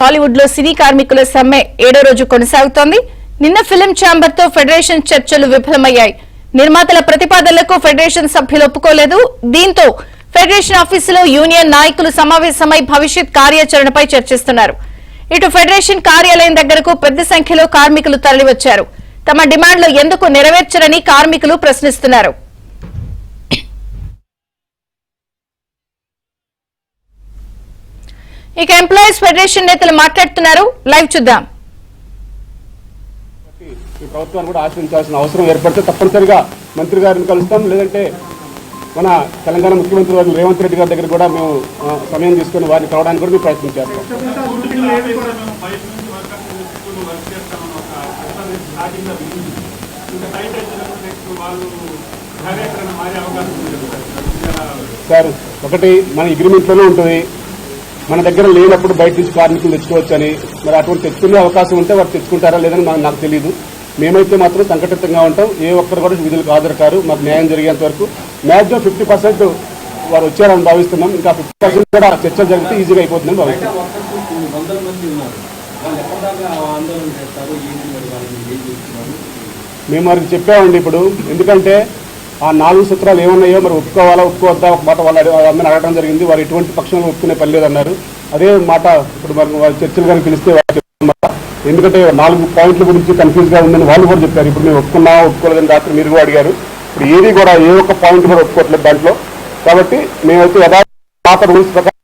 Hollywood లో సినీ కార్మికుల సమ్మె 7వ రోజు కొనసాగుతోంది. నిన్న ఫిల్మ్ ఛాంబర్ తో ఫెడరేషన్ చర్చలు విఫలమయ్యాయి. నిర్మాతల ప్రతిపాదనలకు ఫెడరేషన్ సభ్యులు ఒప్పుకోలేదు. దీంతో ఫెడరేషన్ ఆఫీసులో యూనియన్ నాయకులు సమావేశమై భవిష్యత్ కార్యాచరణపై చర్చిస్తున్నారు. ఇటు ఫెడరేషన్ కార్యాలయం దగ్గరకు పెద్ద సంఖ్యలో కార్మికులు తరలివచ్చారు. తమ డిమాండ్లు ఎందుకు నెరవేర్చరని కార్మికులు ప్రశ్నిస్తున్నారు. ఇక ఎంప్లాయీస్ ఫెడరేషన్ నేతలు మాట్లాడుతున్నారు. లైవ్ చూద్దాం. ఈ ప్రభుత్వాన్ని కూడా ఆశ్రయించాల్సిన అవసరం ఏర్పడితే తప్పనిసరిగా మంత్రి గారిని కలుస్తాం. లేదంటే మన తెలంగాణ ముఖ్యమంత్రి గారు రేవంత్ రెడ్డి గారి దగ్గర కూడా మేము సమయం తీసుకుని వారిని కలవడానికి కూడా మేము ప్రయత్నం చేస్తాం. సార్, ఒకటి మన అగ్రిమెంట్లోనే ఉంటుంది. మన దగ్గర లేనప్పుడు బయట నుంచి కార్మికులు తెచ్చుకోవచ్చని, మరి అటువంటి తెచ్చుకునే అవకాశం ఉంటే వారు తెచ్చుకుంటారా లేదని నాకు తెలియదు. మేమైతే మాత్రం సంఘటితంగా ఉంటాం. ఏ ఒక్కరు కూడా విధులకు హాజరు కారు. మాకు న్యాయం జరిగేంత వరకు మ్యాక్సిమం 50% వారు వచ్చారని భావిస్తున్నాం. ఇంకా 50% కూడా చర్చలు జరిగితే ఈజీగా అయిపోతుందని భావిస్తున్నాం. మేము వారికి చెప్పామండి. ఇప్పుడు ఎందుకంటే ఆ 4 సూత్రాలు ఏమన్నాయో మరి ఒప్పుకోవాలా ఒప్పుకోవద్దా ఒక మాట వాళ్ళందరినీ అడగడం జరిగింది. వారు ఎటువంటి పక్షంలో ఒప్పుకునే పని లేదన్నారు. అదే మాట ఇప్పుడు మరి వారి చర్చలు కానీ పిలిస్తే ఎందుకంటే 4 పాయింట్ల గురించి కన్ఫ్యూజ్గా ఉందని వాళ్ళు కూడా చెప్పారు. ఇప్పుడు మేము ఒప్పుకున్నామా ఒప్పుకోలేదని రాత్రి మీరు కూడా అడిగారు. ఇప్పుడు ఏది కూడా ఏ ఒక్క పాయింట్ కూడా ఒప్పుకోవట్లేదు దాంట్లో. కాబట్టి మేమైతే యథార్థ రూల్స్ ప్రకారం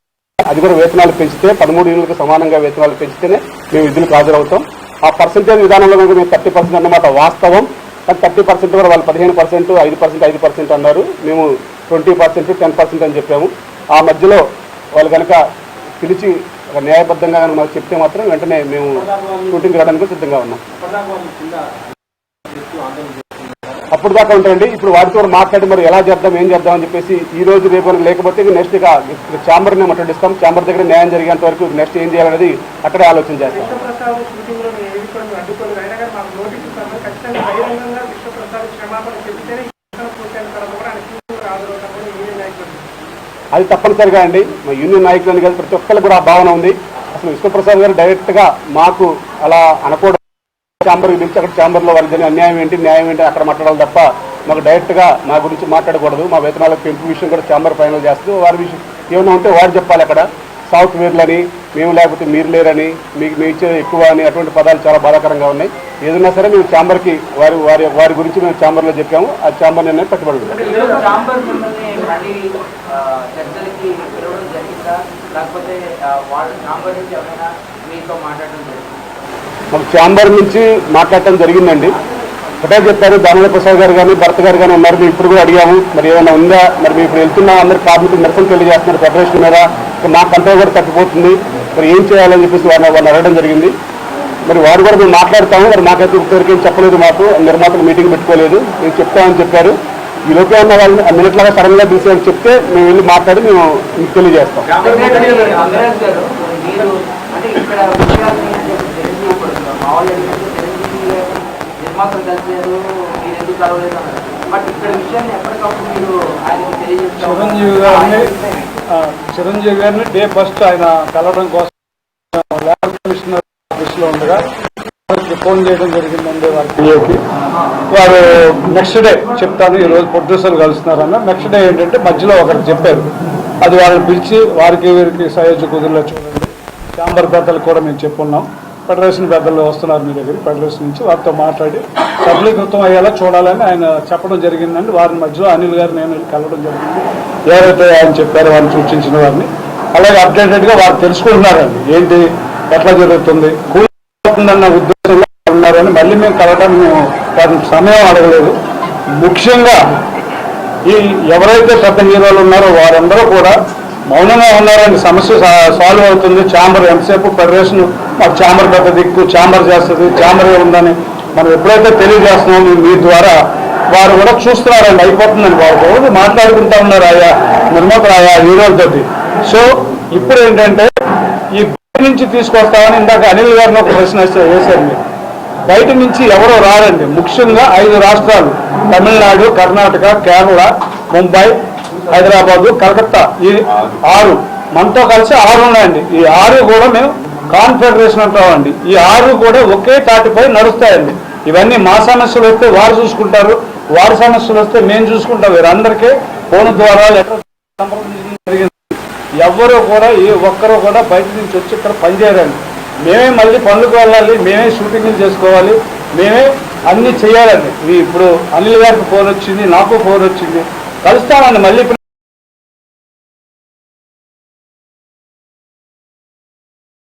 అది కూడా వేతనాలు పెంచితే 13 యూనిట్లకు సమానంగా వేతనాలు పెంచితేనే మేము విధులకు హాజరవుతాం. ఆ పర్సెంటేజ్ విధానంలో కనుక మేము 30% అన్నమాట వాస్తవం. కానీ 30% కూడా వాళ్ళు 15%, 5% అన్నారు. మేము 20%, 10% అని చెప్పాము. ఆ మధ్యలో వాళ్ళు కనుక పిలిచి న్యాయబద్ధంగా కనుక మాకు చెప్తే మాత్రం వెంటనే మేము షూటింగ్ రావడానికి సిద్ధంగా ఉన్నాం. అప్పుడు దాకా ఉంటాయండి. ఇప్పుడు వాటితో మాట్లాడి మరి ఎలా చేద్దాం ఏం చేద్దాం అని చెప్పేసి ఈ రోజు రేపు లేకపోతే నెక్స్ట్ ఇక ఛాంబర్ని మాట్లాడిస్తాం. ఛాంబర్ దగ్గర న్యాయం జరిగేంత వరకు నెక్స్ట్ ఏం చేయాలనేది అక్కడే ఆలోచన చేస్తాం. అది తప్పనిసరిగా అండి. మా యూనియన్ నాయకులని కాదు ప్రతి ఒక్కరికి కూడా ఆ భావన ఉంది. అసలు విశ్వప్రసాద్ గారు డైరెక్ట్గా మాకు అలా అనకూడదు. ఛాంబర్కి పిలిచి అక్కడ ఛాంబర్లో వారి జరిగిన అన్యాయం ఏంటి న్యాయం ఏంటి అక్కడ మాట్లాడాలి తప్ప మాకు డైరెక్ట్గా మా గురించి మాట్లాడకూడదు. మా వేతనాలకు పెంపు విషయం కూడా ఛాంబర్ ఫైనల్ చేస్తుంది. వారి విషయం ఏమైనా ఉంటే వారు చెప్పాలి. అక్కడ సాఫ్ట్వేర్లని మేము లేకపోతే మీరు లేరని మీకు మేము ఇచ్చే ఎక్కువ అని అటువంటి పదాలు చాలా బాధాకరంగా ఉన్నాయి. ఏదైనా సరే మేము ఛాంబర్కి వారి గురించి మేము ఛాంబర్లో చెప్పాము. ఆ ఛాంబర్ నిర్ణయం పట్టుబడి మాకు ఛాంబర్ నుంచి మాట్లాడటం జరిగిందండి. ఒకటే చెప్పారు. దానిలో ప్రసాద్ గారు కానీ భరత్ గారు కానీ ఉన్నారు. మేము ఇప్పుడు కూడా అడిగాము మరి ఏమైనా ఉందా, మరి మేము ఇప్పుడు వెళ్తున్నాం అందరు కార్మికులు నిరసన తెలియజేస్తున్నారు ఫెడరేషన్ మీద, మా కంట్రోల్ కూడా తప్పిపోతుంది, మరి ఏం చేయాలని చెప్పేసి వాళ్ళని అడగడం జరిగింది. మరి వారు కూడా మేము మాట్లాడతాము. మరి మాకైతే ఇప్పటివరకు ఏం చెప్పలేదు. మాకు నిర్మాతలు మీటింగ్ పెట్టుకోలేదు. మేము చెప్తామని చెప్పారు. ఈ లోపే ఉన్న వాళ్ళని మినిట్లాగా సడన్గా తీసేయాలని చెప్తే మేము వెళ్ళి మాట్లాడి మేము మీకు తెలియజేస్తాం. చిరంజీవి గారిని డే ఫస్ట్ ఆయన కలవడం కోసం ల్యాబ్ కమిషనర్ ఆఫీస్లో ఉండగా ఫోన్ చేయడం జరిగిందండి వారి పిఏకి. వారు నెక్స్ట్ డే చెప్తాను ఈరోజు ప్రొడ్యూసర్లు కలుస్తున్నారన్న. నెక్స్ట్ డే ఏంటంటే మధ్యలో ఒకరికి చెప్పారు. అది వాళ్ళని పిలిచి వారికి వీరికి సయోధ్య కుదురులో చూడండి. ఛాంబర్ పెద్దలు కూడా మేము చెప్పున్నాం. ఫెడరేషన్ పెద్దలు వస్తున్నారు మీ దగ్గర ఫెడరేషన్ నుంచి, వారితో మాట్లాడి సఫలీకృతం అయ్యేలా చూడాలని ఆయన చెప్పడం జరిగిందండి. వారి మధ్యలో అనిల్ గారు నేను కలవడం జరిగింది. ఎవరైతే ఆయన చెప్పారో వారిని సూచించిన వారిని అలాగే అప్డేటెడ్గా వారు తెలుసుకుంటున్నారండి ఏంటి ఎట్లా జరుగుతుంది కూడుతుందన్న ఉద్దేశంలో ఉన్నారని. మళ్ళీ మేము కలవడానికి మేము వారిని సమయం అడగలేదు. ముఖ్యంగా ఈ ఎవరైతే పెద్ద హీరోలు ఉన్నారో వారందరూ కూడా మౌనంగా ఉన్నారని. సమస్య సాల్వ్ అవుతుంది. ఛాంబర్ ఎంతసేపు ఫెడరేషన్ మాకు ఛాంబర్ పెద్ద దిక్కు, ఛాంబర్ చేస్తుంది, ఛాంబర్ ఉందని మనం ఎప్పుడైతే తెలియజేస్తున్నామో మీ ద్వారా వారు కూడా చూస్తున్నారండి అయిపోతుందని. వారు రోజు మాట్లాడుకుంటా ఉన్నారు ఆయా నిర్మాతలు ఆయా హీరోలతోటి. సో ఇప్పుడు ఏంటంటే ఈ బయట నుంచి తీసుకొస్తామని ఇందాక అనిల్ గారిని ఒక ప్రశ్న వేశారు. మీరు బయట నుంచి ఎవరో రారండి. ముఖ్యంగా 5 రాష్ట్రాలు తమిళనాడు, కర్ణాటక, కేరళ, ముంబై, హైదరాబాదు, కలకత్తా ఈ 6 మనతో కలిసి 6 ఉన్నాయండి. ఈ 6 కూడా మేము కాన్ఫెడరేషన్ అంటామండి. ఈ 6 కూడా ఒకే తాటిపై నడుస్తాయండి. ఇవన్నీ మా సమస్యలు వస్తే వారు చూసుకుంటారు, వారి సమస్యలు వస్తే మేము చూసుకుంటాం. వీరందరికీ ఫోన్ ద్వారా లెటర్ సంప్రదించడం జరిగింది. ఎవ్వరూ కూడా ఏ ఒక్కరూ కూడా బయట నుంచి వచ్చి ఇక్కడ పనిచేయరండి. మేమే మళ్ళీ పనులకు వెళ్ళాలి, మేమే షూటింగ్లు చేసుకోవాలి, మేమే అన్నీ చేయాలండి. ఇప్పుడు అనిల్ గారికి ఫోన్ వచ్చింది, నాకు ఫోన్ వచ్చింది, కలుస్తామండి మళ్ళీ.